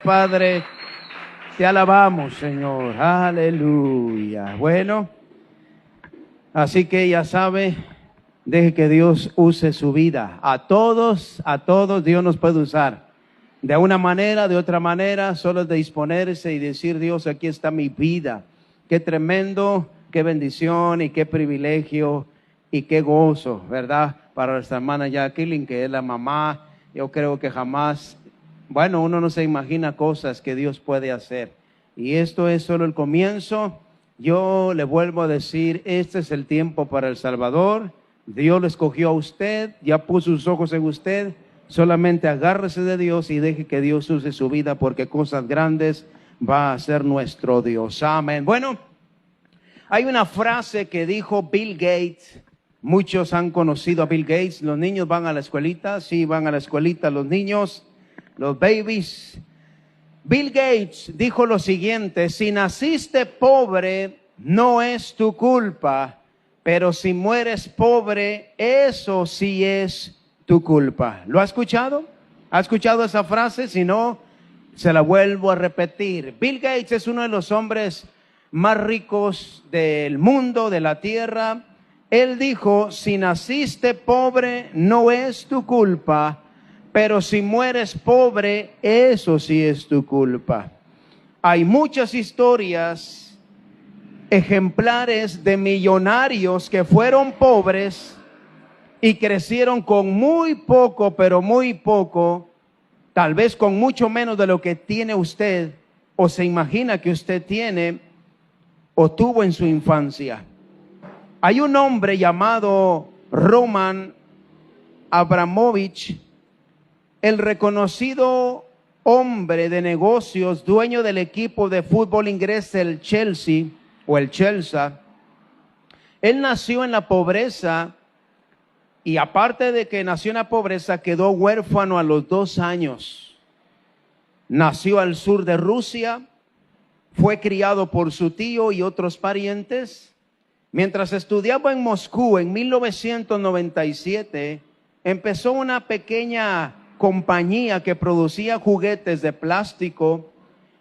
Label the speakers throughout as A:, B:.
A: Padre. Te alabamos, Señor. Aleluya. Bueno, así que ya sabe, deje que Dios use su vida. A todos Dios nos puede usar. De una manera, de otra manera, solo es de disponerse y decir: Dios, aquí está mi vida. Qué tremendo, qué bendición y qué privilegio y qué gozo, ¿verdad? Para nuestra hermana Jacqueline, que es la mamá. Yo creo que jamás, bueno, uno no se imagina cosas que Dios puede hacer. Y esto es solo el comienzo. Yo le vuelvo a decir, este es el tiempo para El Salvador. Dios lo escogió a usted, ya puso sus ojos en usted. Solamente agárrese de Dios y deje que Dios use su vida, porque cosas grandes va a hacer nuestro Dios. Amén. Bueno, hay una frase que dijo Bill Gates. Muchos han conocido a Bill Gates. Los niños van a la escuelita. Sí, van a la escuelita los niños, los babies. Bill Gates dijo lo siguiente: si naciste pobre, no es tu culpa, pero si mueres pobre, eso sí es tu culpa. ¿Lo ha escuchado? ¿Ha escuchado esa frase? Si no, se la vuelvo a repetir. Bill Gates es uno de los hombres más ricos del mundo, de la tierra. Él dijo: si naciste pobre, no es tu culpa, pero si mueres pobre, eso sí es tu culpa. Hay muchas historias ejemplares de millonarios que fueron pobres y crecieron con muy poco, pero muy poco, tal vez con mucho menos de lo que tiene usted o se imagina que usted tiene o tuvo en su infancia. Hay un hombre llamado Roman Abramovich, el reconocido hombre de negocios, dueño del equipo de fútbol inglés, el Chelsea o el Chelsea. Él nació en la pobreza y, aparte de que nació en la pobreza, quedó huérfano a los 2 años. Nació al sur de Rusia, fue criado por su tío y otros parientes. Mientras estudiaba en Moscú en 1997, empezó una pequeña compañía que producía juguetes de plástico,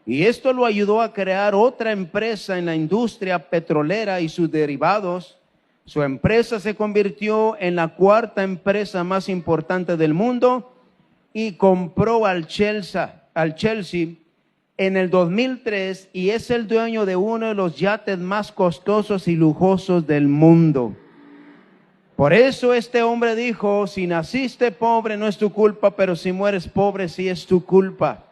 A: y esto lo ayudó a crear otra empresa en la industria petrolera y sus derivados. Su empresa se convirtió en la 4ª empresa más importante del mundo y compró al Chelsea en el 2003, y es el dueño de uno de los yates más costosos y lujosos del mundo. Por eso este hombre dijo: si naciste pobre no es tu culpa, pero si mueres pobre sí es tu culpa.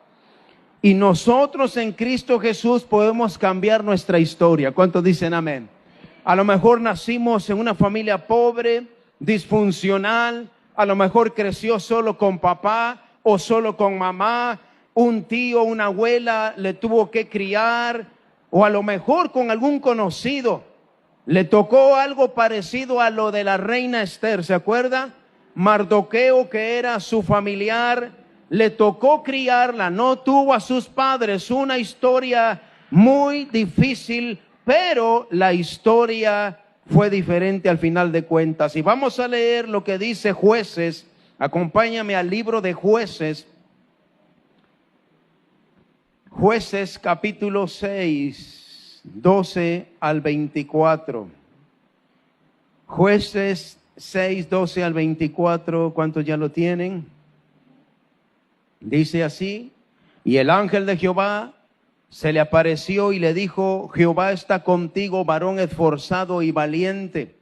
A: Y nosotros en Cristo Jesús podemos cambiar nuestra historia. ¿Cuántos dicen amén? A lo mejor nacimos en una familia pobre, disfuncional. A lo mejor creció solo con papá o solo con mamá. Un tío, una abuela le tuvo que criar, o a lo mejor con algún conocido. Le tocó algo parecido a lo de la reina Esther, ¿se acuerda? Mardoqueo, que era su familiar, le tocó criarla, no tuvo a sus padres. Una historia muy difícil, pero la historia fue diferente al final de cuentas. Y vamos a leer lo que dice Jueces. Acompáñame al libro de Jueces. Jueces capítulo 6, 12 al 24. Jueces 6, 12 al 24. ¿Cuántos ya lo tienen? Dice así: y el ángel de Jehová se le apareció y le dijo: Jehová está contigo, varón esforzado y valiente.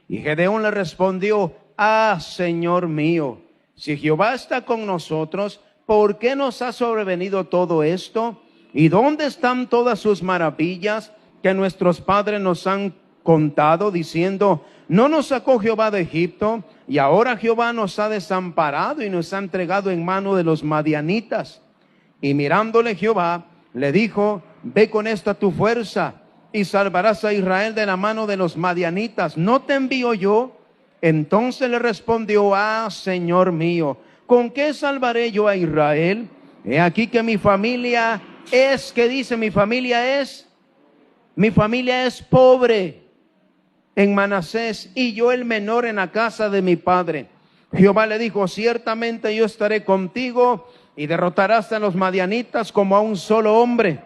A: Y Gedeón le respondió: ah, Señor mío, si Jehová está con nosotros, ¿por qué nos ha sobrevenido todo esto? ¿Y dónde están todas sus maravillas que nuestros padres nos han contado, diciendo: no nos sacó Jehová de Egipto, y ahora Jehová nos ha desamparado y nos ha entregado en mano de los madianitas? Y mirándole Jehová, le dijo: ve con esta tu fuerza y salvarás a Israel de la mano de los madianitas. ¿No te envío yo? Entonces le respondió: ah, Señor mío, ¿con qué salvaré yo a Israel? He aquí que mi familia es, ¿qué dice? Mi familia es pobre en Manasés, y yo el menor en la casa de mi padre. Jehová le dijo: ciertamente yo estaré contigo, y derrotarás a los madianitas como a un solo hombre.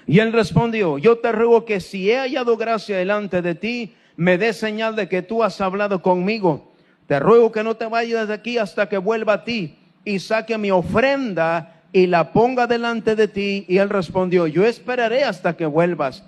A: Y él respondió: yo te ruego que si he hallado gracia delante de ti, me des señal de que tú has hablado conmigo. Te ruego que no te vayas de aquí hasta que vuelva a ti y saque mi ofrenda y la ponga delante de ti. Y él respondió: yo esperaré hasta que vuelvas.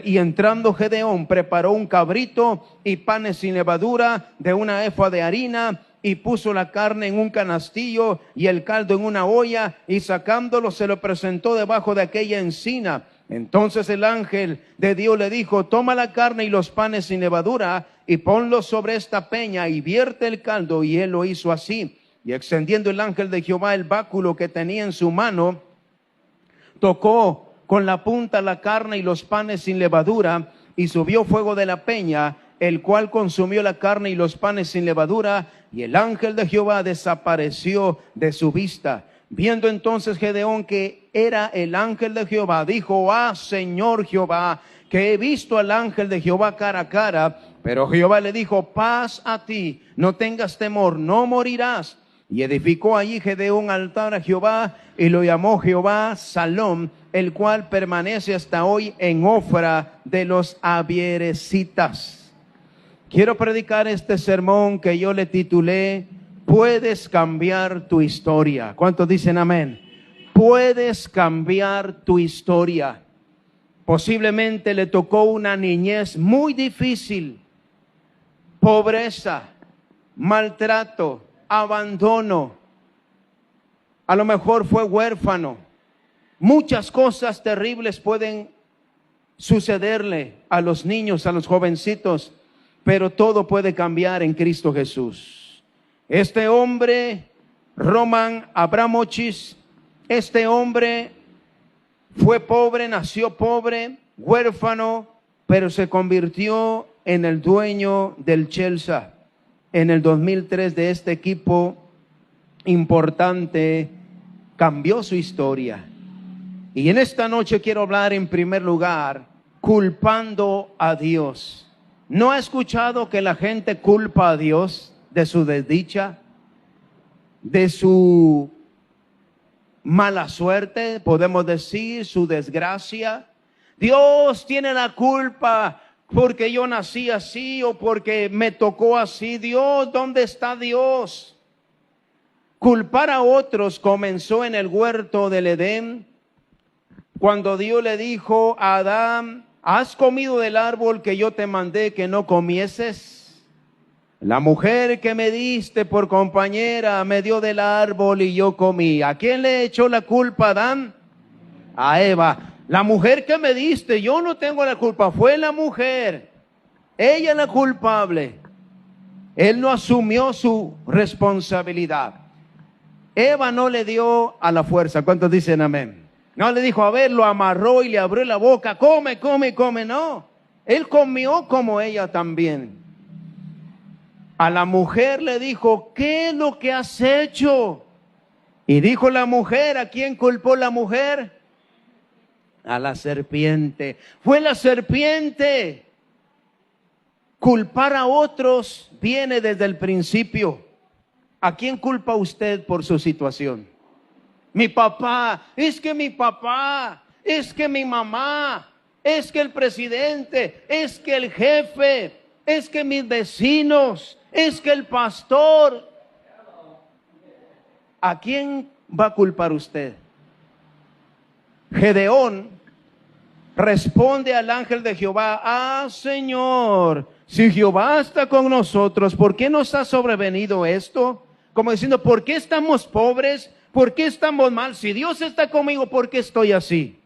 A: Y entrando Gedeón, preparó un cabrito y panes sin levadura de una efa de harina, y puso la carne en un canastillo y el caldo en una olla, y sacándolo se lo presentó debajo de aquella encina. Entonces el ángel de Dios le dijo: toma la carne y los panes sin levadura y ponlos sobre esta peña y vierte el caldo. Y él lo hizo así. Y extendiendo el ángel de Jehová el báculo que tenía en su mano, tocó con la punta la carne y los panes sin levadura, y subió fuego de la peña, el cual consumió la carne y los panes sin levadura, y el ángel de Jehová desapareció de su vista. Viendo entonces Gedeón que era el ángel de Jehová, dijo: ah, Señor Jehová, que he visto al ángel de Jehová cara a cara. Pero Jehová le dijo: paz a ti, no tengas temor, no morirás. Y edificó allí Gedeón altar a Jehová, y lo llamó Jehová Salom, el cual permanece hasta hoy en Ofra de los Abieresitas. Quiero predicar este sermón que yo le titulé: puedes cambiar tu historia. ¿Cuántos dicen amén? Puedes cambiar tu historia. Posiblemente le tocó una niñez muy difícil, pobreza, maltrato, abandono. A lo mejor fue huérfano. Muchas cosas terribles pueden sucederle a los niños, a los jovencitos, pero todo puede cambiar en Cristo Jesús. Este hombre, Roman Abramovich, este hombre fue pobre, nació pobre, huérfano, pero se convirtió en el dueño del Chelsea en el 2003, de este equipo importante. Cambió su historia. Y en esta noche quiero hablar en primer lugar culpando a Dios. ¿No ha escuchado que la gente culpa a Dios de su desdicha, de su mala suerte, podemos decir, su desgracia? Dios tiene la culpa porque yo nací así o porque me tocó así. Dios, ¿dónde está Dios? Culpar a otros comenzó en el huerto del Edén, cuando Dios le dijo a Adán: ¿has comido del árbol que yo te mandé que no comieses? La mujer que me diste por compañera me dio del árbol y yo comí. ¿A quién le echó la culpa Adán? A Eva. La mujer que me diste, yo no tengo la culpa, fue la mujer. Ella es la culpable. Él no asumió su responsabilidad. Eva no le dio a la fuerza. ¿Cuántos dicen amén? No le dijo: a ver, lo amarró y le abrió la boca, come, come, come. No, él comió como ella también. A la mujer le dijo: ¿qué es lo que has hecho? Y dijo la mujer: ¿a quién culpó la mujer? A la serpiente. Fue la serpiente. Culpar a otros viene desde el principio. ¿A quién culpa usted por su situación? Mi papá, es que mi papá, es que mi mamá, es que el presidente, es que el jefe, es que mis vecinos, es que el pastor. ¿A quién va a culpar usted? Gedeón responde al ángel de Jehová: ah, Señor, si Jehová está con nosotros, ¿por qué nos ha sobrevenido esto? Como diciendo, ¿por qué estamos pobres? ¿Por qué estamos mal? Si Dios está conmigo, ¿por qué estoy así?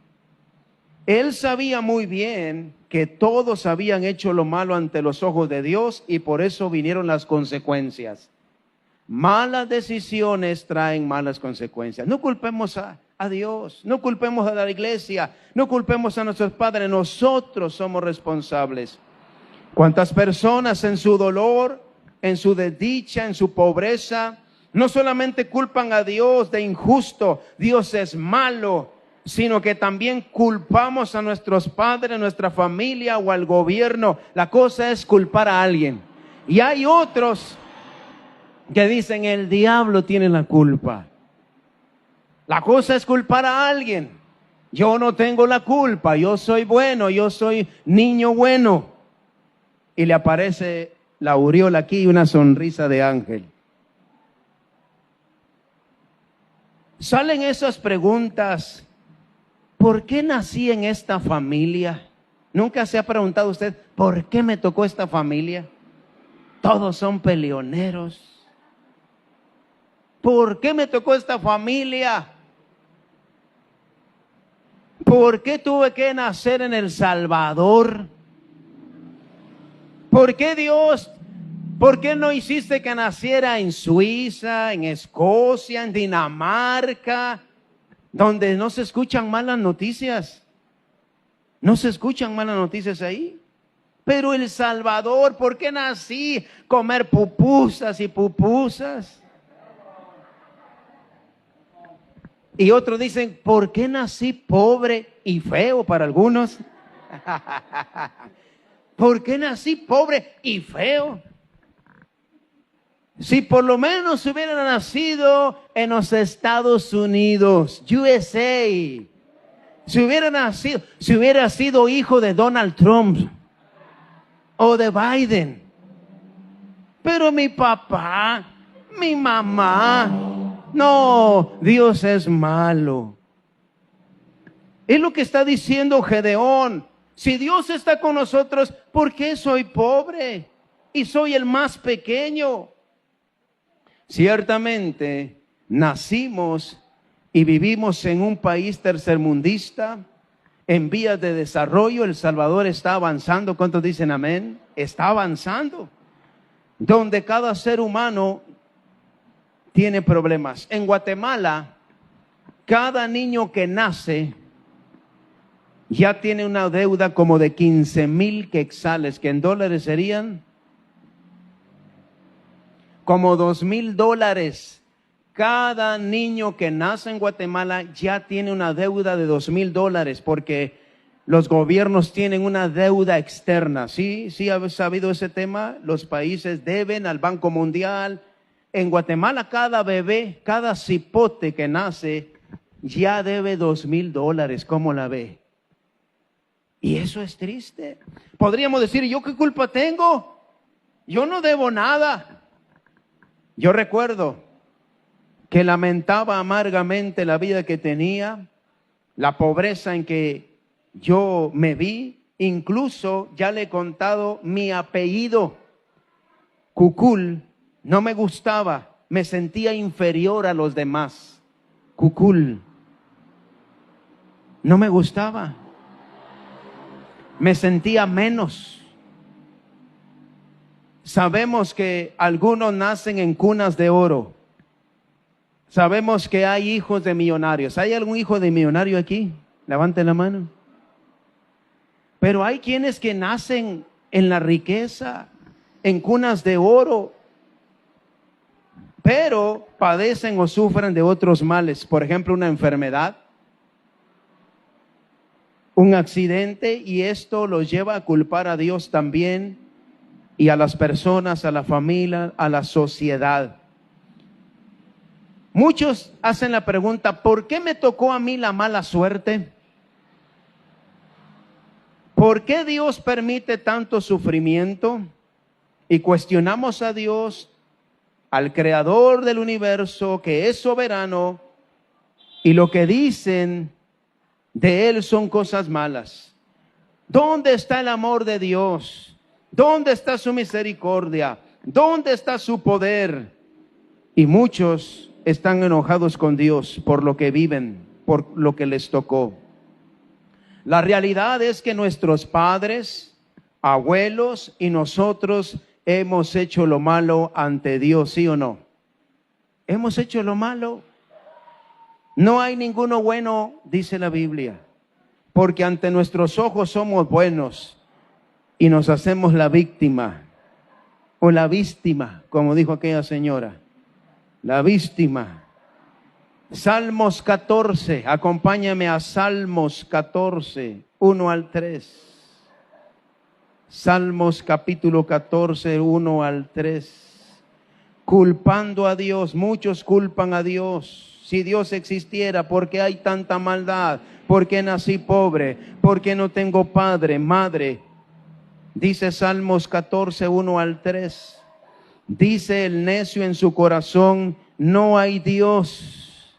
A: Él sabía muy bien que todos habían hecho lo malo ante los ojos de Dios, y por eso vinieron las consecuencias. Malas decisiones traen malas consecuencias. No culpemos a Dios, no culpemos a la iglesia, no culpemos a nuestros padres. Nosotros somos responsables. ¿Cuántas personas en su dolor, en su desdicha, en su pobreza, no solamente culpan a Dios de injusto, Dios es malo, sino que también culpamos a nuestros padres, nuestra familia o al gobierno? La cosa es culpar a alguien. Y hay otros que dicen: el diablo tiene la culpa. La cosa es culpar a alguien. Yo no tengo la culpa, yo soy bueno, yo soy niño bueno. Y le aparece la aureola aquí y una sonrisa de ángel. Salen esas preguntas. ¿Por qué nací en esta familia? ¿Nunca se ha preguntado usted, ¿por qué me tocó esta familia? Todos son peleoneros. ¿Por qué me tocó esta familia? ¿Por qué tuve que nacer en El Salvador? ¿Por qué Dios? ¿Por qué no hiciste que naciera en Suiza, en Escocia, en Dinamarca, donde no se escuchan malas noticias? No se escuchan malas noticias ahí. Pero El Salvador, ¿por qué nací? Comer pupusas y pupusas. Y otros dicen, ¿por qué nací pobre y feo para algunos? ¿Por qué nací pobre y feo? Si por lo menos hubiera nacido en los Estados Unidos, USA, si hubiera sido hijo de Donald Trump o de Biden. Pero mi papá, mi mamá, no, Dios es malo. Es lo que está diciendo Gedeón. Si Dios está con nosotros, ¿por qué soy pobre y soy el más pequeño? Ciertamente, nacimos y vivimos en un país tercermundista, en vías de desarrollo. El Salvador está avanzando. ¿Cuántos dicen amén? Está avanzando. Donde cada ser humano tiene problemas. En Guatemala, cada niño que nace ya tiene una deuda como de 15,000 quetzales, que en dólares serían como $2,000. Cada niño que nace en Guatemala ya tiene una deuda de $2,000 porque los gobiernos tienen una deuda externa. ¿Sí? ¿Sí has sabido ese tema? Los países deben al Banco Mundial. En Guatemala cada bebé, cada cipote que nace ya debe $2,000. ¿Cómo la ve? Y eso es triste. Podríamos decir, ¿yo qué culpa tengo? Yo no debo nada. Yo recuerdo que lamentaba amargamente la vida que tenía, la pobreza en que yo me vi. Incluso ya le he contado mi apellido, Cucul, no me gustaba, me sentía inferior a los demás. Cucul, no me gustaba, me sentía menos. Sabemos que algunos nacen en cunas de oro. Sabemos que hay hijos de millonarios. ¿Hay algún hijo de millonario aquí? Levante la mano. Pero hay quienes que nacen en la riqueza, en cunas de oro, pero padecen o sufren de otros males. Por ejemplo, una enfermedad, un accidente, y esto los lleva a culpar a Dios también, y a las personas, a la familia, a la sociedad. Muchos hacen la pregunta, ¿por qué me tocó a mí la mala suerte? ¿Por qué Dios permite tanto sufrimiento? Y cuestionamos a Dios, al creador del universo, que es soberano, y lo que dicen de Él son cosas malas. ¿Dónde está el amor de Dios? ¿Dónde está su misericordia? ¿Dónde está su poder? Y muchos están enojados con Dios por lo que viven, por lo que les tocó. La realidad es que nuestros padres, abuelos y nosotros hemos hecho lo malo ante Dios, ¿sí o no? ¿Hemos hecho lo malo? No hay ninguno bueno, dice la Biblia, porque ante nuestros ojos somos buenos. Y nos hacemos la víctima, o la víctima, como dijo aquella señora, la víctima. Salmos 14, acompáñame a Salmos 14, 1 al 3. Salmos capítulo 14, 1 al 3. Culpando a Dios, muchos culpan a Dios. Si Dios existiera, ¿por qué hay tanta maldad? ¿Por qué nací pobre? ¿Por qué no tengo padre, madre? Dice Salmos 14, 1 al 3. Dice el necio en su corazón, no hay Dios.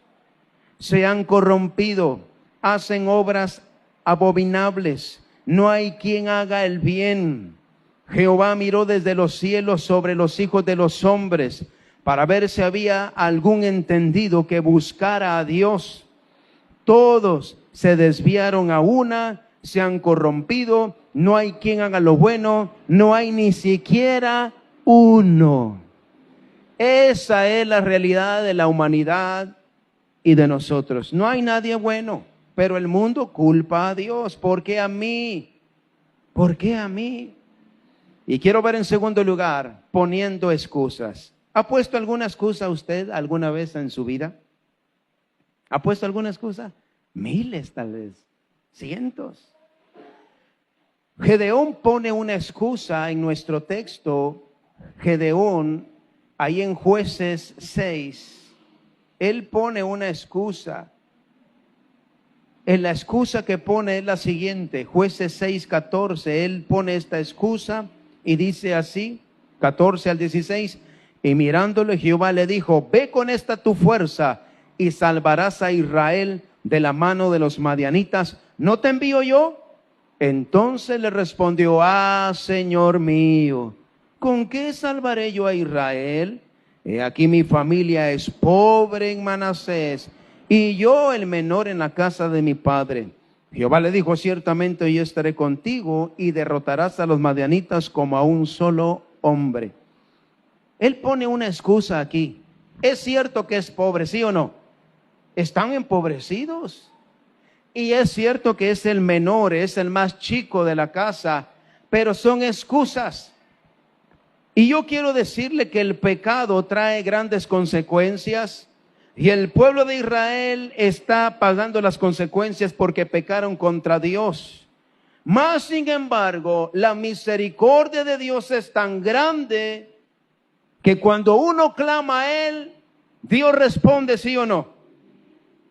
A: Se han corrompido, hacen obras abominables. No hay quien haga el bien. Jehová miró desde los cielos sobre los hijos de los hombres para ver si había algún entendido que buscara a Dios. Todos se desviaron a una, se han corrompido, no hay quien haga lo bueno, no hay ni siquiera uno. Esa es la realidad de la humanidad y de nosotros. No hay nadie bueno, pero el mundo culpa a Dios. ¿Por qué a mí? ¿Por qué a mí? Y quiero ver en segundo lugar, poniendo excusas. ¿Ha puesto alguna excusa usted alguna vez en su vida? ¿Ha puesto alguna excusa? Miles tal vez, cientos. Gedeón pone una excusa en nuestro texto. Gedeón, ahí en Jueces 6, él pone una excusa. La excusa que pone es la siguiente, Jueces 6, 14, él pone esta excusa y dice así, 14 al 16, y mirándole Jehová le dijo, ve con esta tu fuerza y salvarás a Israel de la mano de los madianitas, ¿no te envío yo? Entonces le respondió, Señor mío, ¿con qué salvaré yo a Israel? He aquí mi familia es pobre en Manasés, y yo el menor en la casa de mi padre. Jehová le dijo, ciertamente yo estaré contigo, y derrotarás a los madianitas como a un solo hombre. Él pone una excusa aquí. Es cierto que es pobre, ¿sí o no? Están empobrecidos. Y es cierto que es el menor, es el más chico de la casa, pero son excusas. Y yo quiero decirle que el pecado trae grandes consecuencias y el pueblo de Israel está pagando las consecuencias porque pecaron contra Dios. Mas, sin embargo, la misericordia de Dios es tan grande que cuando uno clama a Él, Dios responde, ¿sí o no?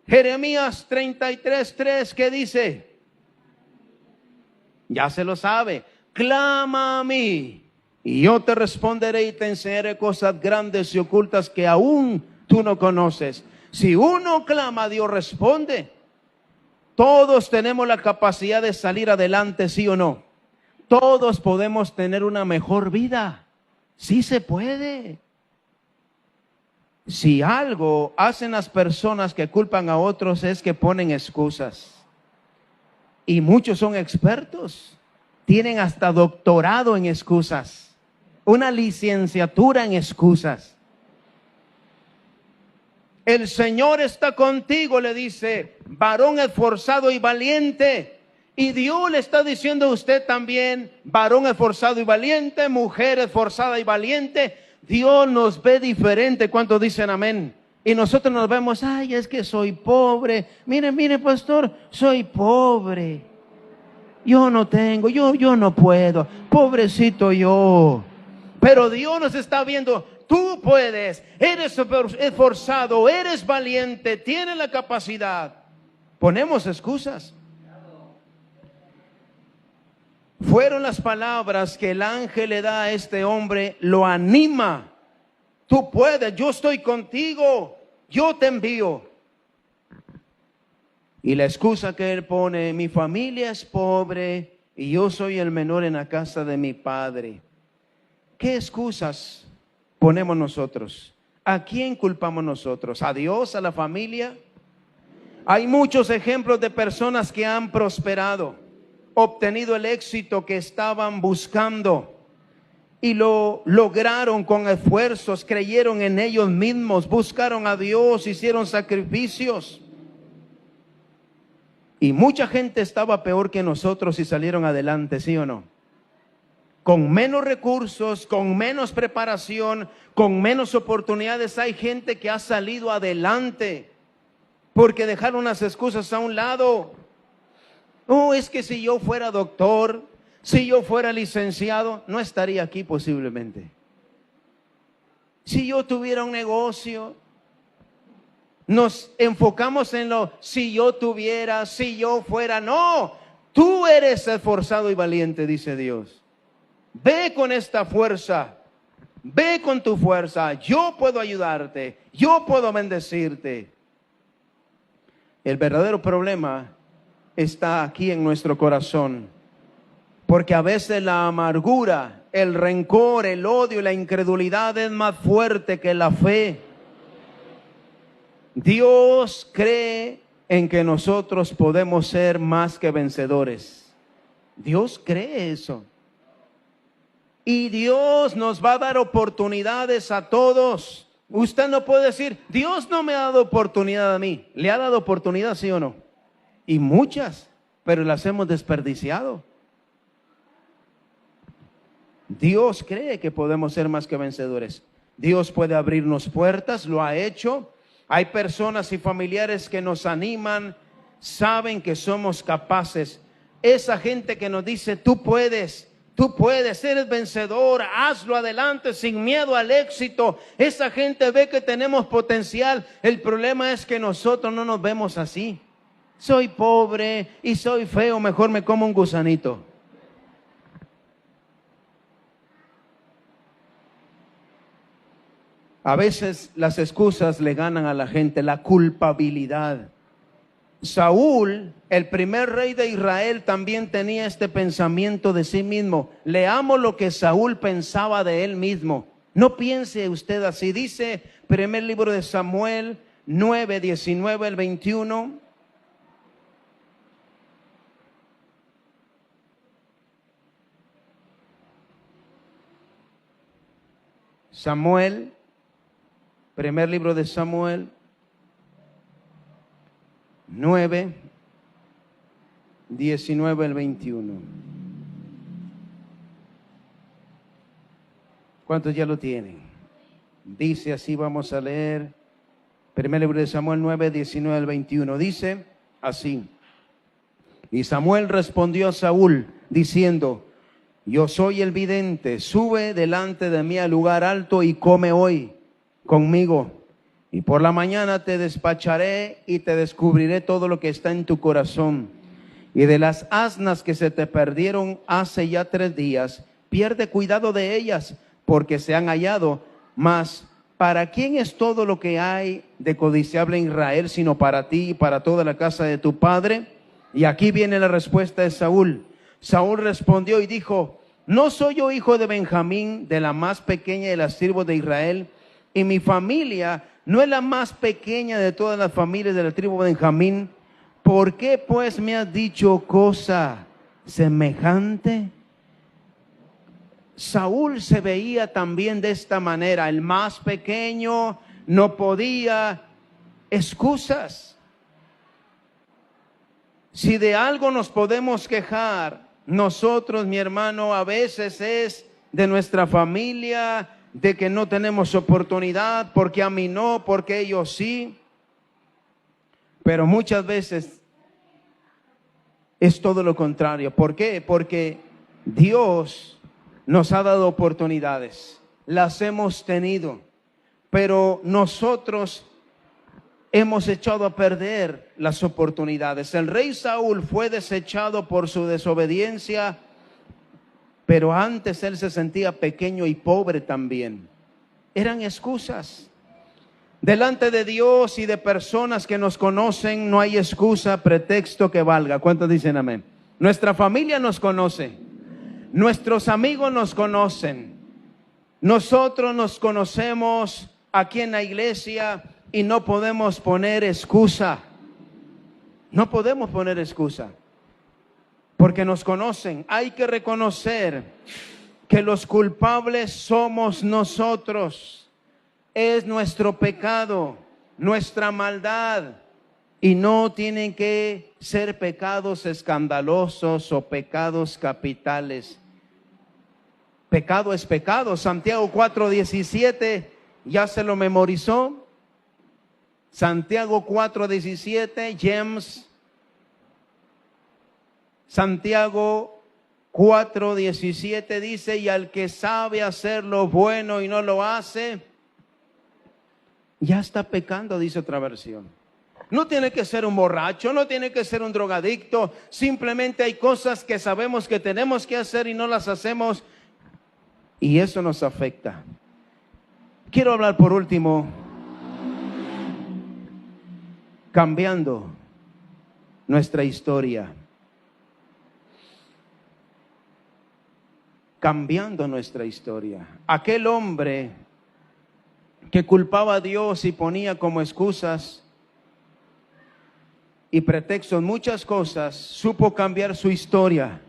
A: Jeremías 33:3, ¿qué dice? Ya se lo sabe. Clama a mí y yo te responderé y te enseñaré cosas grandes y ocultas que aún tú no conoces. Si uno clama, Dios responde. Todos tenemos la capacidad de salir adelante, ¿sí o no? Todos podemos tener una mejor vida. Sí se puede. Si algo hacen las personas que culpan a otros es que ponen excusas. Y muchos son expertos. Tienen hasta doctorado en excusas. Una licenciatura en excusas. El Señor está contigo, le dice, varón esforzado y valiente. Y Dios le está diciendo a usted también, varón esforzado y valiente, mujer esforzada y valiente. Dios nos ve diferente. ¿Cuántos dicen amén? Y nosotros nos vemos, ay, es que soy pobre. Mire, pastor, soy pobre. Yo no tengo, yo no puedo. Pobrecito yo. Pero Dios nos está viendo. Tú puedes, eres esforzado, eres valiente, tienes la capacidad. Ponemos excusas. Fueron las palabras que el ángel le da a este hombre, lo anima. Tú puedes, yo estoy contigo, yo te envío. Y la excusa que él pone, mi familia es pobre y yo soy el menor en la casa de mi padre. ¿Qué excusas ponemos nosotros? ¿A quién culpamos nosotros? ¿A Dios? ¿A la familia? Hay muchos ejemplos de personas que han prosperado, obtenido el éxito que estaban buscando y lo lograron con esfuerzos, creyeron en ellos mismos, buscaron a Dios, hicieron sacrificios. Y mucha gente estaba peor que nosotros y salieron adelante, ¿sí o no? Con menos recursos, con menos preparación, con menos oportunidades, hay gente que ha salido adelante porque dejaron las excusas a un lado. Oh, es que si yo fuera doctor, si yo fuera licenciado, no estaría aquí posiblemente. Si yo tuviera un negocio, Nos enfocamos en lo, si yo tuviera, si yo fuera. No, tú eres esforzado y valiente, dice Dios. Ve con esta fuerza, ve con tu fuerza. Yo puedo ayudarte, yo puedo bendecirte. El verdadero problema está aquí en nuestro corazón, porque a veces la amargura, el rencor, el odio y la incredulidad es más fuerte que la fe. Dios cree en que nosotros podemos ser más que vencedores. Dios cree eso. Y Dios nos va a dar oportunidades a todos. Usted no puede decir, Dios no me ha dado oportunidad a mí. ¿Le ha dado oportunidad, sí o no? Y muchas, pero las hemos desperdiciado. Dios cree que podemos ser más que vencedores. Dios puede abrirnos puertas, lo ha hecho. Hay personas y familiares que nos animan, saben que somos capaces. Esa gente que nos dice, tú puedes, eres vencedor, hazlo adelante sin miedo al éxito. Esa gente ve que tenemos potencial. El problema es que nosotros no nos vemos así. Soy pobre y soy feo, mejor me como un gusanito. A veces las excusas le ganan a la gente, la culpabilidad. Saúl, el primer rey de Israel, también tenía este pensamiento de sí mismo. Leamos lo que Saúl pensaba de él mismo. No piense usted así. Dice primer libro de Samuel 9, 19 al 21. Samuel, primer libro de Samuel 9, 19 al 21. ¿Cuántos ya lo tienen? Dice así, vamos a leer. Primer libro de Samuel 9, 19 al 21. Dice así. Y Samuel respondió a Saúl diciendo, yo soy el vidente, sube delante de mí al lugar alto y come hoy conmigo. Y por la mañana te despacharé y te descubriré todo lo que está en tu corazón. Y de las asnas que se te perdieron hace ya 3 días, pierde cuidado de ellas, porque se han hallado. Mas, ¿para quién es todo lo que hay de codiciable en Israel, sino para ti y para toda la casa de tu padre? Y aquí viene la respuesta de Saúl. Saúl respondió y dijo, ¿no soy yo hijo de Benjamín, de la más pequeña de las tribus de Israel? Y mi familia no es la más pequeña de todas las familias de la tribu de Benjamín. ¿Por qué pues me has dicho cosa semejante? Saúl se veía también de esta manera. El más pequeño no podía. Excusas. Si de algo nos podemos quejar, nosotros, mi hermano, a veces es de nuestra familia, de que no tenemos oportunidad, porque a mí no, porque ellos sí. Pero muchas veces es todo lo contrario. ¿Por qué? Porque Dios nos ha dado oportunidades, las hemos tenido, pero nosotros hemos echado a perder las oportunidades. El rey Saúl fue desechado por su desobediencia, pero antes él se sentía pequeño y pobre también. Eran excusas. Delante de Dios y de personas que nos conocen, no hay excusa, pretexto que valga. ¿Cuántos dicen amén? Nuestra familia nos conoce, nuestros amigos nos conocen, nosotros nos conocemos aquí en la iglesia y no podemos poner excusa. No podemos poner excusa, porque nos conocen. Hay que reconocer que los culpables somos nosotros. Es nuestro pecado, nuestra maldad. Y no tienen que ser pecados escandalosos o pecados capitales. Pecado es pecado. Santiago 4:17, ¿ya se lo memorizó? Santiago 4:17, James. Santiago 4:17 dice, y al que sabe hacer lo bueno y no lo hace, ya está pecando, dice otra versión. No tiene que ser un borracho, no tiene que ser un drogadicto. Simplemente hay cosas que sabemos que tenemos que hacer y no las hacemos. Y eso nos afecta. Quiero hablar por último, cambiando nuestra historia. Cambiando nuestra historia. Aquel hombre que culpaba a Dios y ponía como excusas y pretextos muchas cosas, supo cambiar su historia.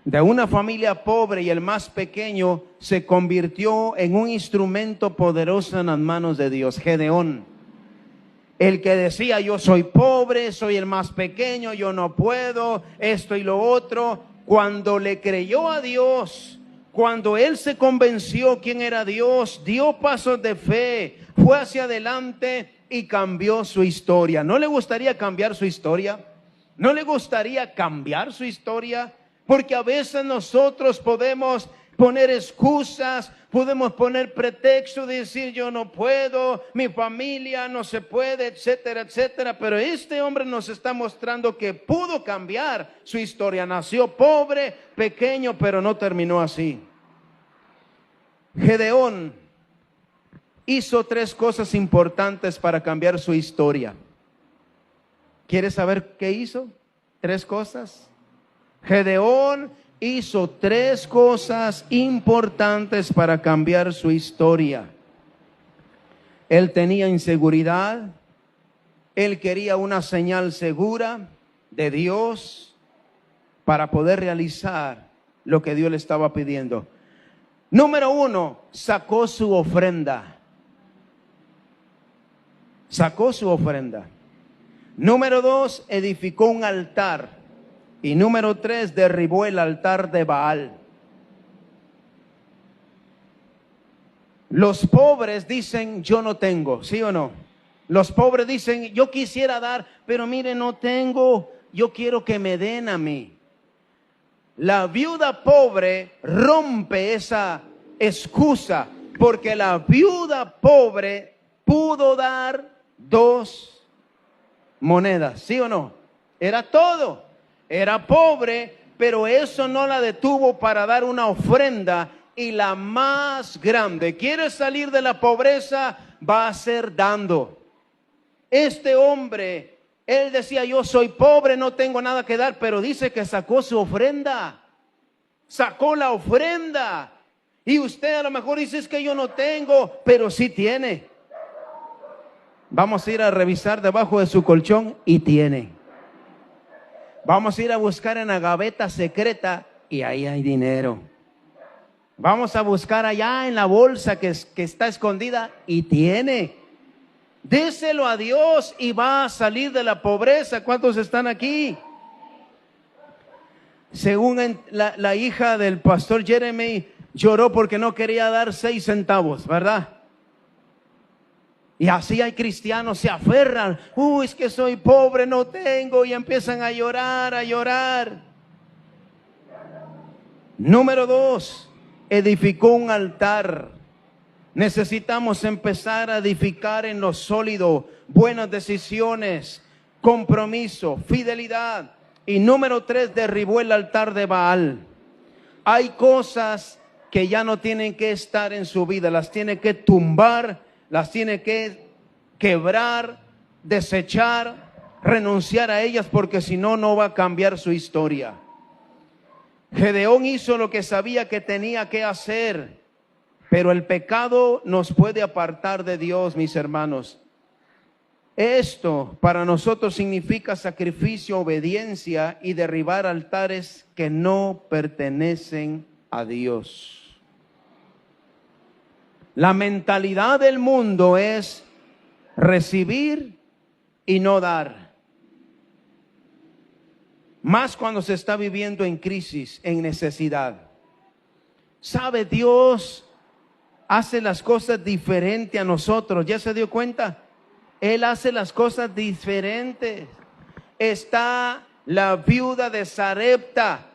A: De una familia pobre y el más pequeño se convirtió en un instrumento poderoso en las manos de Dios. Gedeón, el que decía yo soy pobre, soy el más pequeño, yo no puedo, esto y lo otro. Cuando le creyó a Dios, cuando él se convenció quién era Dios, dio pasos de fe, fue hacia adelante y cambió su historia. ¿No le gustaría cambiar su historia? ¿No le gustaría cambiar su historia? Porque a veces nosotros podemos poner excusas, podemos poner pretextos, decir yo no puedo, mi familia no se puede, etcétera, etcétera. Pero este hombre nos está mostrando que pudo cambiar su historia. Nació pobre, pequeño, pero no terminó así. Gedeón hizo 3 cosas importantes para cambiar su historia. ¿Quieres saber qué hizo? 3 cosas. Gedeón hizo 3 cosas importantes para cambiar su historia. Él tenía inseguridad. Él quería una señal segura de Dios para poder realizar lo que Dios le estaba pidiendo. Número 1, sacó su ofrenda. Sacó su ofrenda. Número 2, edificó un altar. Y número 3, derribó el altar de Baal. Los pobres dicen, yo no tengo, ¿sí o no? Los pobres dicen, yo quisiera dar, pero mire, no tengo, yo quiero que me den a mí. La viuda pobre rompe esa excusa, porque la viuda pobre pudo dar 2 monedas, ¿sí o no? Era todo, era pobre, pero eso no la detuvo para dar una ofrenda, y la más grande. ¿Quieres salir de la pobreza? Va a ser dando. Este hombre, él decía, yo soy pobre, no tengo nada que dar, pero dice que sacó su ofrenda. Sacó la ofrenda. Y usted a lo mejor dice, es que yo no tengo, pero sí tiene. Vamos a ir a revisar debajo de su colchón y tiene. Vamos a ir a buscar en la gaveta secreta y ahí hay dinero. Vamos a buscar allá en la bolsa que está escondida y tiene. Déselo a Dios y va a salir de la pobreza. ¿Cuántos están aquí? Según la hija del pastor Jeremy, lloró porque no quería dar 6 centavos, ¿verdad? Y así hay cristianos, se aferran. Es que soy pobre, no tengo. Y empiezan a llorar, a llorar. Número 2. Edificó un altar. Necesitamos empezar a edificar en lo sólido, buenas decisiones, compromiso, fidelidad. Y número 3, derribó el altar de Baal. Hay cosas que ya no tienen que estar en su vida, las tiene que tumbar, las tiene que quebrar, desechar, renunciar a ellas, porque si no, no va a cambiar su historia. Gedeón hizo lo que sabía que tenía que hacer, pero el pecado nos puede apartar de Dios, mis hermanos. Esto para nosotros significa sacrificio, obediencia y derribar altares que no pertenecen a Dios. La mentalidad del mundo es recibir y no dar. Más cuando se está viviendo en crisis, en necesidad. ¿Sabe? Dios hace las cosas diferente a nosotros. ¿Ya se dio cuenta? Él hace las cosas diferentes. Está la viuda de Sarepta.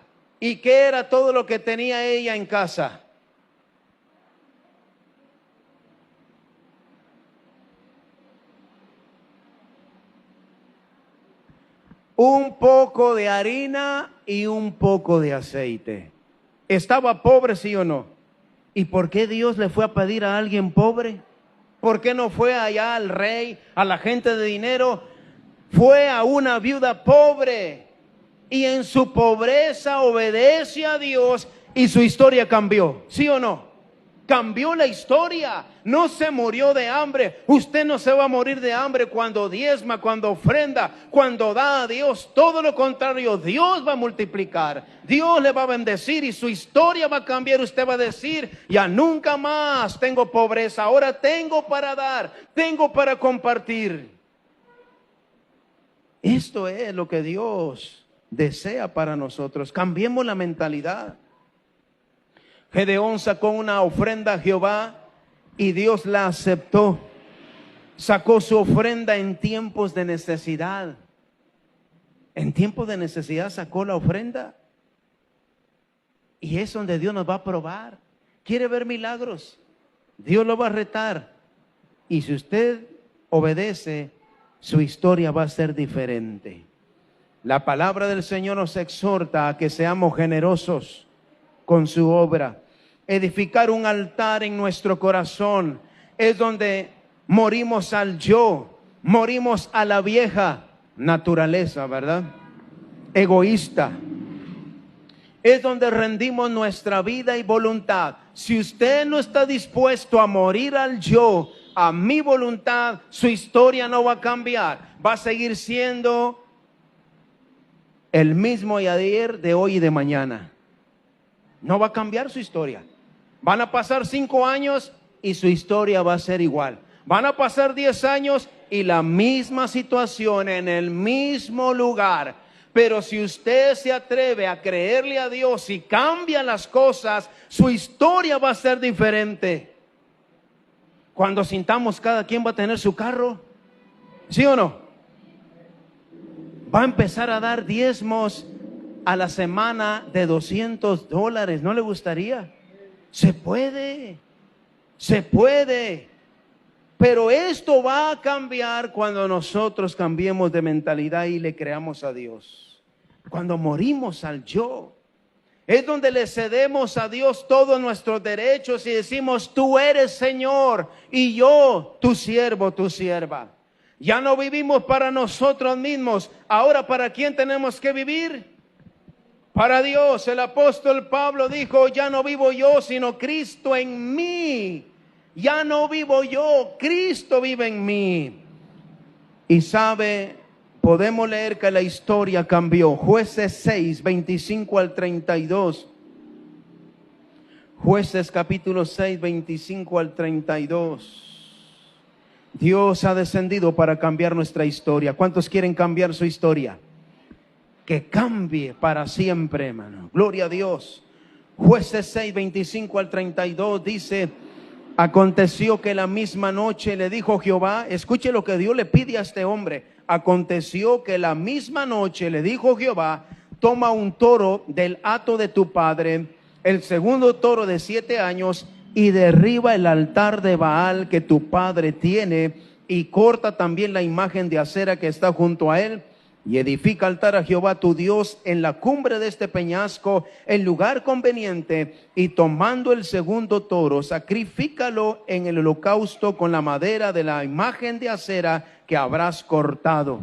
A: ¿Y qué era todo lo que tenía ella en casa? un poco de harina y un poco de aceite. ¿Estaba pobre, sí o no? ¿Y por qué Dios le fue a pedir a alguien pobre? ¿Por qué no fue allá al rey, a la gente de dinero? Fue a una viuda pobre y en su pobreza obedece a Dios y su historia cambió, ¿sí o no? Cambió la historia, no se murió de hambre. Usted no se va a morir de hambre cuando diezma, cuando ofrenda, cuando da a Dios. Todo lo contrario, Dios va a multiplicar, Dios le va a bendecir y su historia va a cambiar. Usted va a decir, ya nunca más tengo pobreza, ahora tengo para dar, tengo para compartir. Esto es lo que Dios desea para nosotros. Cambiemos la mentalidad. Gedeón sacó una ofrenda a Jehová y Dios la aceptó. Sacó su ofrenda en tiempos de necesidad. En tiempos de necesidad sacó la ofrenda. Y es donde Dios nos va a probar. ¿Quiere ver milagros? Dios lo va a retar. Y si usted obedece, su historia va a ser diferente. La palabra del Señor nos exhorta a que seamos generosos con su obra. Edificar un altar en nuestro corazón es donde morimos al yo, morimos a la vieja naturaleza, ¿verdad? Egoísta. Es donde rendimos nuestra vida y voluntad. Si usted no está dispuesto a morir al yo, a mi voluntad, su historia no va a cambiar. Va a seguir siendo el mismo de ayer, de hoy y de mañana. No va a cambiar su historia. Van a pasar 5 años y su historia va a ser igual. Van a pasar 10 años y la misma situación en el mismo lugar. Pero si usted se atreve a creerle a Dios y cambia las cosas, su historia va a ser diferente. Cuando sintamos cada quien va a tener su carro, ¿sí o no? Va a empezar a dar diezmos a la semana de $200. ¿No le gustaría? Se puede, se puede. Pero esto va a cambiar cuando nosotros cambiemos de mentalidad y le creamos a Dios. Cuando morimos al yo, es donde le cedemos a Dios todos nuestros derechos y decimos, tú eres Señor y yo, tu siervo, tu sierva. Ya no vivimos para nosotros mismos. Ahora, ¿para quién tenemos que vivir? Para Dios. El apóstol Pablo dijo, ya no vivo yo, sino Cristo en mí. Ya no vivo yo, Cristo vive en mí. Y sabe, podemos leer que la historia cambió. Jueces 6, 25 al 32. Jueces capítulo 6, 25 al 32. Dios ha descendido para cambiar nuestra historia. ¿Cuántos quieren cambiar su historia? Que cambie para siempre, hermano. Gloria a Dios. Jueces 6, 25 al 32 dice, aconteció que la misma noche le dijo Jehová, escuche lo que Dios le pide a este hombre. Aconteció que la misma noche le dijo Jehová, toma un toro del hato de tu padre, el segundo toro de 7 años, y derriba el altar de Baal que tu padre tiene, y corta también la imagen de acera que está junto a él, y edifica altar a Jehová tu Dios en la cumbre de este peñasco, en lugar conveniente, y tomando el segundo toro, sacrifícalo en el holocausto con la madera de la imagen de acera que habrás cortado.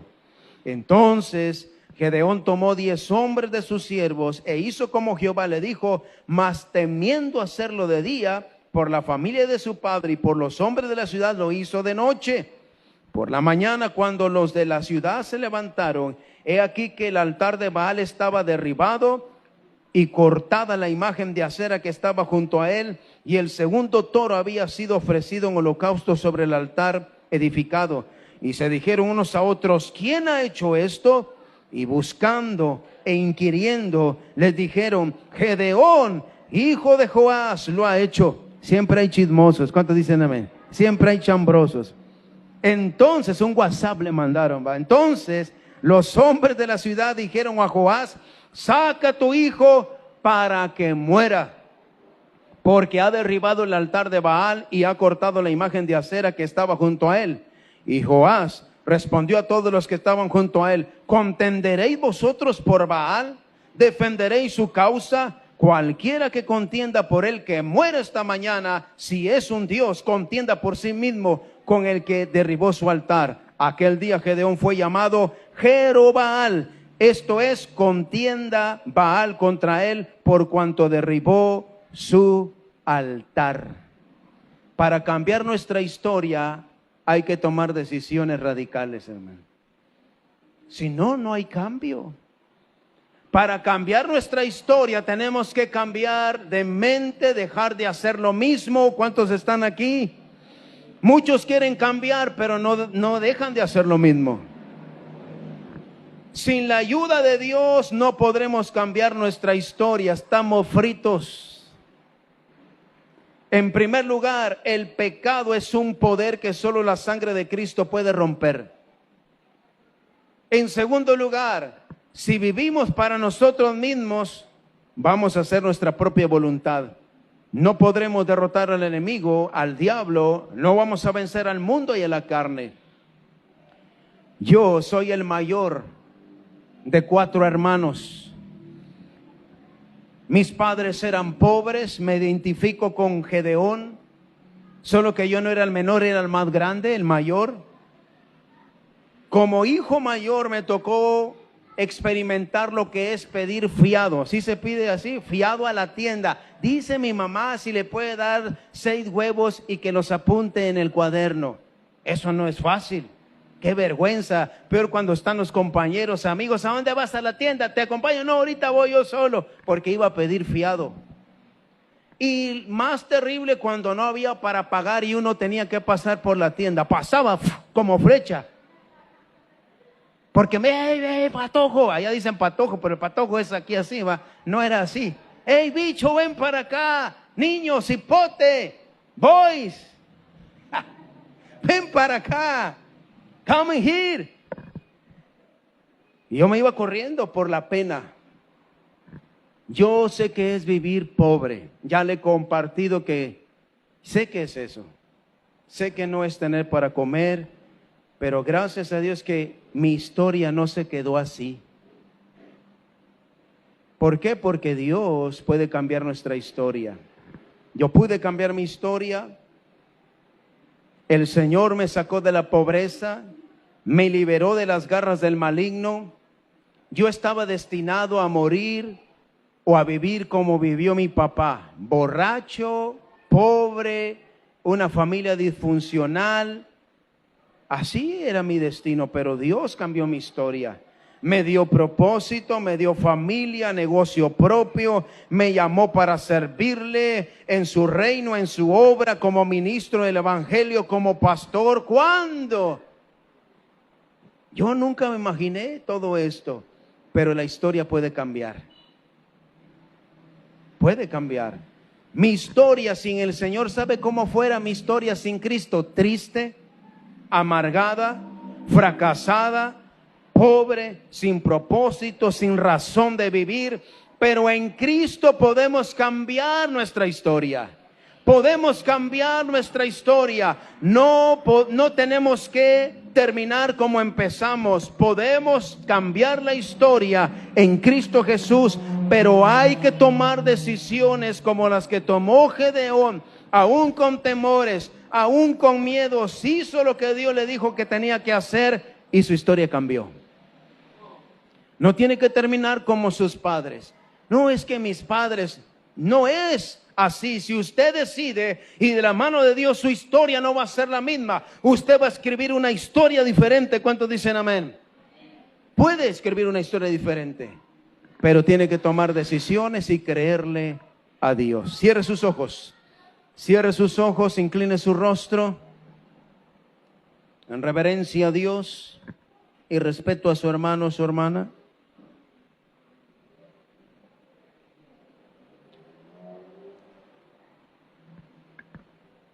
A: Entonces Gedeón tomó 10 hombres de sus siervos e hizo como Jehová le dijo, mas temiendo hacerlo de día, por la familia de su padre y por los hombres de la ciudad, lo hizo de noche. Por la mañana, cuando los de la ciudad se levantaron, he aquí que el altar de Baal estaba derribado y cortada la imagen de acera que estaba junto a él, y el segundo toro había sido ofrecido en holocausto sobre el altar edificado. Y se dijeron unos a otros, ¿quién ha hecho esto? Y buscando e inquiriendo, les dijeron, Gedeón, hijo de Joás, lo ha hecho. Siempre hay chismosos. ¿Cuántos dicen amén? Siempre hay chambrosos. Entonces un WhatsApp le mandaron, ¿va? Entonces los hombres de la ciudad dijeron a Joás, saca a tu hijo para que muera, porque ha derribado el altar de Baal y ha cortado la imagen de acera que estaba junto a él. Y Joás Respondió a todos los que estaban junto a él: ¿contenderéis vosotros por Baal? ¿Defenderéis su causa? Cualquiera que contienda por él, que muera esta mañana. Si es un Dios, contienda por sí mismo con el que derribó su altar. Aquel día Gedeón fue llamado Jerobaal. Esto es, contienda Baal contra él por cuanto derribó su altar. Para cambiar nuestra historia hay que tomar decisiones radicales, hermano. Si no, no hay cambio. Para cambiar nuestra historia tenemos que cambiar de mente, dejar de hacer lo mismo. ¿Cuántos están aquí? Muchos quieren cambiar, pero no dejan de hacer lo mismo. Sin la ayuda de Dios no podremos cambiar nuestra historia. Estamos fritos. En primer lugar, el pecado es un poder que solo la sangre de Cristo puede romper. En segundo lugar, si vivimos para nosotros mismos, vamos a hacer nuestra propia voluntad. No podremos derrotar al enemigo, al diablo. No vamos a vencer al mundo y a la carne. Yo soy el mayor de 4 hermanos. Mis padres eran pobres. Me identifico con Gedeón, solo que yo no era el menor, era el más grande, el mayor. Como hijo mayor me tocó experimentar lo que es pedir fiado. ¿Sí se pide así? Fiado a la tienda. Dice mi mamá si le puede dar 6 huevos y que los apunte en el cuaderno. Eso no es fácil. Qué vergüenza. Peor cuando están los compañeros, amigos. ¿A dónde vas? A la tienda. ¿Te acompaño? No, ahorita voy yo solo. Porque iba a pedir fiado. Y más terrible cuando no había para pagar y uno tenía que pasar por la tienda. Pasaba como flecha. Porque patojo, allá dicen patojo, pero el patojo es aquí así, va. No era así. Hey, bicho, ven para acá. Niños, hipote, boys, ven para acá. Come here. Y yo me iba corriendo por la pena. Yo sé que es vivir pobre. Ya le he compartido que sé que es eso. Sé que no es tener para comer, pero gracias a Dios que mi historia no se quedó así. ¿Por qué? Porque Dios puede cambiar nuestra historia. Yo pude cambiar mi historia. El Señor me sacó de la pobreza, me liberó de las garras del maligno. Yo estaba destinado a morir o a vivir como vivió mi papá, borracho, pobre, una familia disfuncional. Así era mi destino, pero Dios cambió mi historia. Me dio propósito, me dio familia, negocio propio, me llamó para servirle en su reino, en su obra, como ministro del evangelio, como pastor. ¿Cuándo? Yo nunca me imaginé todo esto, pero la historia puede cambiar. Puede cambiar. Mi historia sin el Señor, ¿sabe cómo fuera mi historia sin Cristo? Triste, amargada, fracasada, pobre, sin propósito, sin razón de vivir. Pero en Cristo podemos cambiar nuestra historia. Podemos cambiar nuestra historia. No tenemos que terminar como empezamos. Podemos cambiar la historia en Cristo Jesús, pero hay que tomar decisiones como las que tomó Gedeón, aún con temores, aún con miedos. Hizo lo que Dios le dijo que tenía que hacer y su historia cambió. No tiene que terminar como sus padres. No, es que mis padres, no es así. Si usted decide y de la mano de Dios, su historia no va a ser la misma. Usted va a escribir una historia diferente. ¿Cuántos dicen amén? Puede escribir una historia diferente, pero tiene que tomar decisiones y creerle a Dios. Cierre sus ojos. Cierre sus ojos, incline su rostro en reverencia a Dios y respeto a su hermano o su hermana.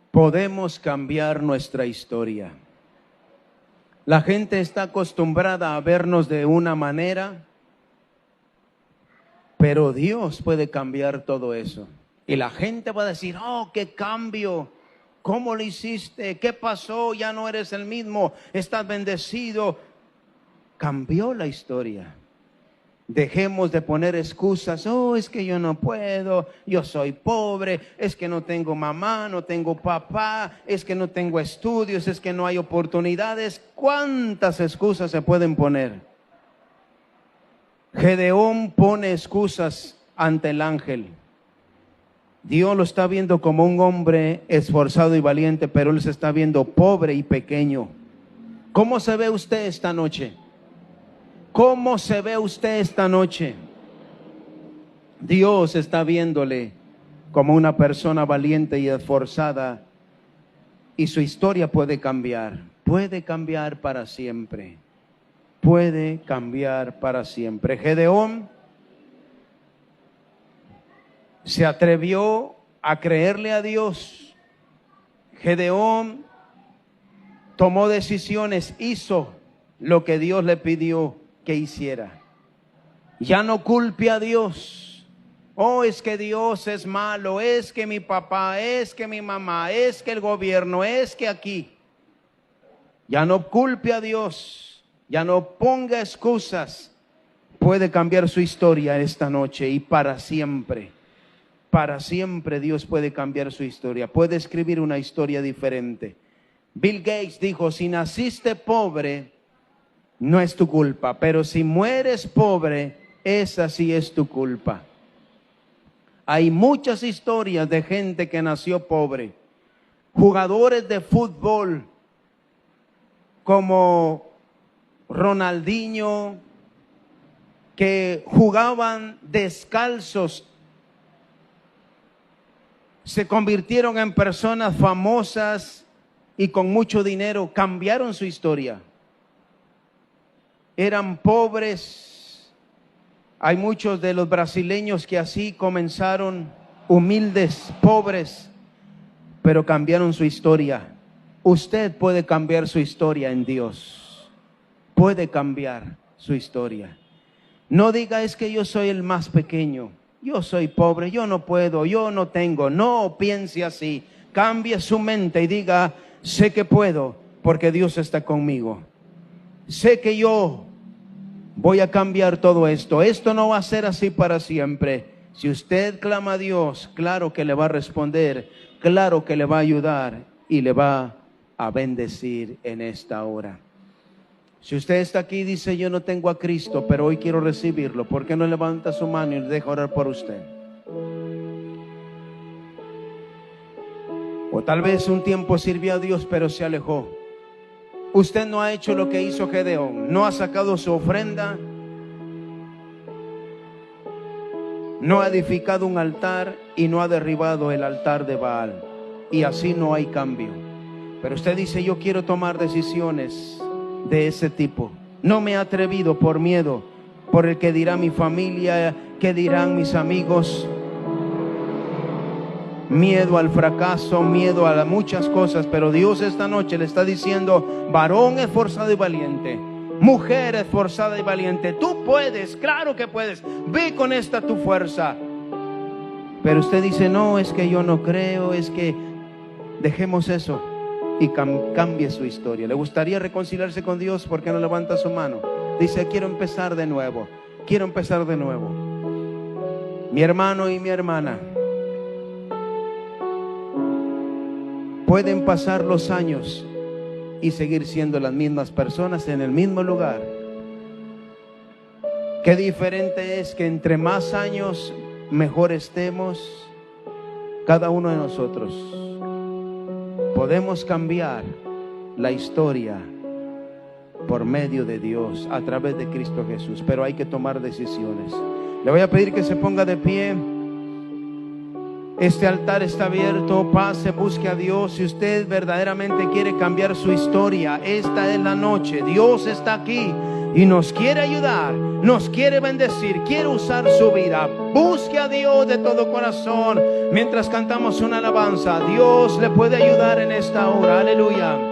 A: Podemos cambiar nuestra historia. La gente está acostumbrada a vernos de una manera, pero Dios puede cambiar todo eso. Y la gente va a decir, oh, qué cambio. ¿Cómo lo hiciste? ¿Qué pasó? Ya no eres el mismo. Estás bendecido. Cambió la historia. Dejemos de poner excusas. Oh, es que yo no puedo, yo soy pobre, es que no tengo mamá, no tengo papá, es que no tengo estudios, es que no hay oportunidades. ¿Cuántas excusas se pueden poner? Gedeón pone excusas ante el ángel. Dios lo está viendo como un hombre esforzado y valiente, pero él se está viendo pobre y pequeño. ¿Cómo se ve usted esta noche? ¿Cómo se ve usted esta noche? Dios está viéndole como una persona valiente y esforzada, y su historia puede cambiar para siempre. Puede cambiar para siempre. Gedeón se atrevió a creerle a Dios. Gedeón tomó decisiones, hizo lo que Dios le pidió que hiciera. Ya no culpe a Dios. Oh, es que Dios es malo, es que mi papá, es que mi mamá, es que el gobierno, es que aquí. Ya no culpe a Dios, ya no ponga excusas. Puede cambiar su historia esta noche y para siempre. Para siempre Dios puede cambiar su historia, puede escribir una historia diferente. Bill Gates dijo, si naciste pobre, no es tu culpa, pero si mueres pobre, esa sí es tu culpa. Hay muchas historias de gente que nació pobre. Jugadores de fútbol como Ronaldinho, que jugaban descalzos, se convirtieron en personas famosas y con mucho dinero, cambiaron su historia. Eran pobres. Hay muchos de los brasileños que así comenzaron, humildes, pobres, pero cambiaron su historia. Usted puede cambiar su historia en Dios. Puede cambiar su historia. No diga, es que yo soy el más pequeño, yo soy pobre, yo no puedo, yo no tengo. No piense así. Cambie su mente y diga, sé que puedo porque Dios está conmigo. Sé que yo voy a cambiar todo esto. Esto no va a ser así para siempre. Si usted clama a Dios, claro que le va a responder, claro que le va a ayudar y le va a bendecir en esta hora. Si usted está aquí y dice, yo no tengo a Cristo, pero hoy quiero recibirlo, ¿por qué no levanta su mano y le deja orar por usted? O tal vez un tiempo sirvió a Dios, pero se alejó. Usted no ha hecho lo que hizo Gedeón, no ha sacado su ofrenda, no ha edificado un altar y no ha derribado el altar de Baal. Y así no hay cambio. Pero usted dice, yo quiero tomar decisiones de ese tipo. No me he atrevido por miedo, por el que dirá mi familia, que dirán mis amigos. Miedo al fracaso, miedo a muchas cosas. Pero Dios esta noche le está diciendo, varón esforzado y valiente, mujer esforzada y valiente, tú puedes, claro que puedes, ve con esta tu fuerza. Pero usted dice, no, es que yo no creo, es que dejemos eso y cambie su historia. ¿Le gustaría reconciliarse con Dios? ¿Por qué no levanta su mano? Dice, quiero empezar de nuevo, quiero empezar de nuevo. Mi hermano y mi hermana, pueden pasar los años y seguir siendo las mismas personas en el mismo lugar. Qué diferente es que entre más años mejor estemos cada uno de nosotros. Podemos cambiar la historia por medio de Dios a través de Cristo Jesús, pero hay que tomar decisiones. Le voy a pedir que se ponga de pie. Este altar está abierto, pase, busque a Dios. Si usted verdaderamente quiere cambiar su historia, esta es la noche. Dios está aquí y nos quiere ayudar, nos quiere bendecir, quiere usar su vida. Busque a Dios de todo corazón. Mientras cantamos una alabanza, Dios le puede ayudar en esta hora. Aleluya.